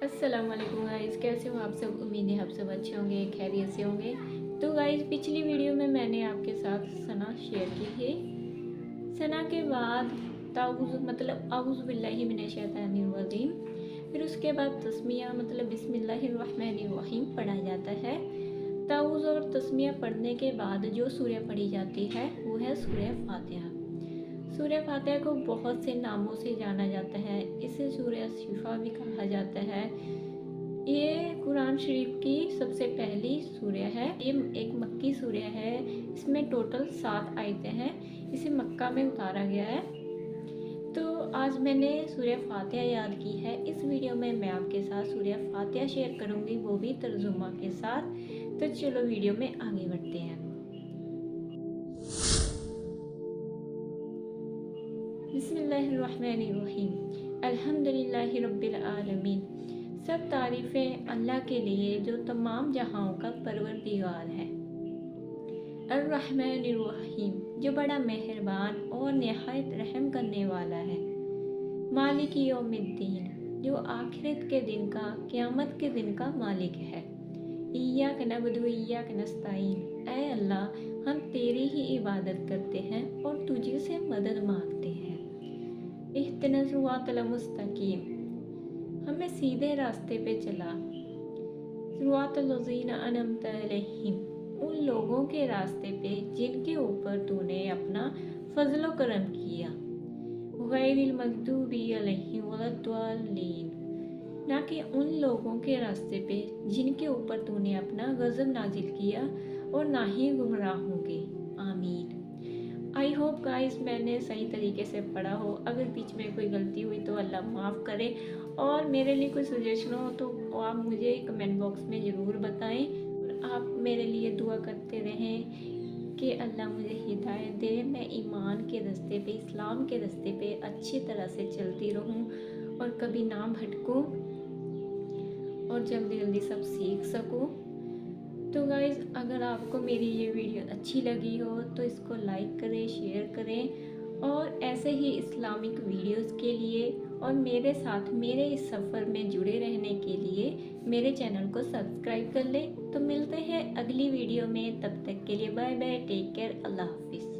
अस्सलाम वालेकुम गाइस, कैसे हो आप सब। उम्मीद है आप सब अच्छे होंगे, खैरियत से होंगे। तो गाइस, पिछली वीडियो में मैंने आपके साथ सना शेयर की थी। सना के बाद ताऊज़ मतलब औज़ु बिल्लाहि मिनश शैतानिर रजीम, फिर उसके बाद तस्मिया मतलब बिस्मिल्लाहिर रहमानिर रहीम पढ़ा जाता है। ताऊज़ और तस्मिया पढ़ने के बाद जो सूरह पढ़ी जाती है वो है सूरह फातिहा। सूरह फातिहा को बहुत से नामों से जाना जाता है। इसे सूरह शिफा भी कहा जाता है। ये कुरान शरीफ की सबसे पहली सूरह है। ये एक मक्की सूरह है। इसमें टोटल 7 आयतें हैं। इसे मक्का में उतारा गया है। तो आज मैंने सूरह फातिहा याद की है। इस वीडियो में मैं आपके साथ सूरह फातिहा शेयर करूंगी, वो भी तर्जुमा के साथ। तो चलो वीडियो में आगे बढ़ते हैं। बिस्मिल्लाहिर्रहमानिर्रहीम। अल्हम्दुलिल्लाहि रब्बिल आलमीन। सब तारीफ़ें अल्लाह के लिए जो तमाम जहां का परवरदिगार है। अर्रहमानिर्रहीम, जो बड़ा मेहरबान और निहायत रहम करने वाला है। मालिक यौमिद्दीन, जो आखिरत के दिन का, क़यामत के दिन का मालिक है। इय्याक नअबुदु व इय्याक नस्तईन, ऐ अल्लाह, हम तेरी ही इबादत करते हैं और तुझे से मदद मांगते हैं। इहदिनस सिरातल मुस्तकीम, हमें सीधे रास्ते पे चला। सिरातल लज़ीना अनअमता अलैहिम, उन लोगों के रास्ते पे जिनके ऊपर तूने अपना फजलो करम किया। गैरिल मग़दूबी अलैहिम वलद्दाल्लीन, ना कि उन लोगों के रास्ते पे जिनके ऊपर तूने अपना गज़ब नाजिल किया और ना ही गुमराहों के। आमीन। आई होप गाइस मैंने सही तरीके से पढ़ा हो। अगर बीच में कोई गलती हुई तो अल्लाह माफ़ करे, और मेरे लिए कोई सजेशन हो तो आप मुझे कमेंट बॉक्स में ज़रूर बताएं। और आप मेरे लिए दुआ करते रहें कि अल्लाह मुझे हिदायत दे, मैं ईमान के रास्ते पे, इस्लाम के रास्ते पे अच्छी तरह से चलती रहूं और कभी ना भटकूं और जल्दी जल्दी सब सीख सकूं। तो गाइज़, अगर आपको मेरी ये वीडियो अच्छी लगी हो तो इसको लाइक करें, शेयर करें, और ऐसे ही इस्लामिक वीडियोस के लिए और मेरे साथ मेरे इस सफ़र में जुड़े रहने के लिए मेरे चैनल को सब्सक्राइब कर लें। तो मिलते हैं अगली वीडियो में, तब तक के लिए बाय बाय, टेक केयर, अल्लाह हाफिज़।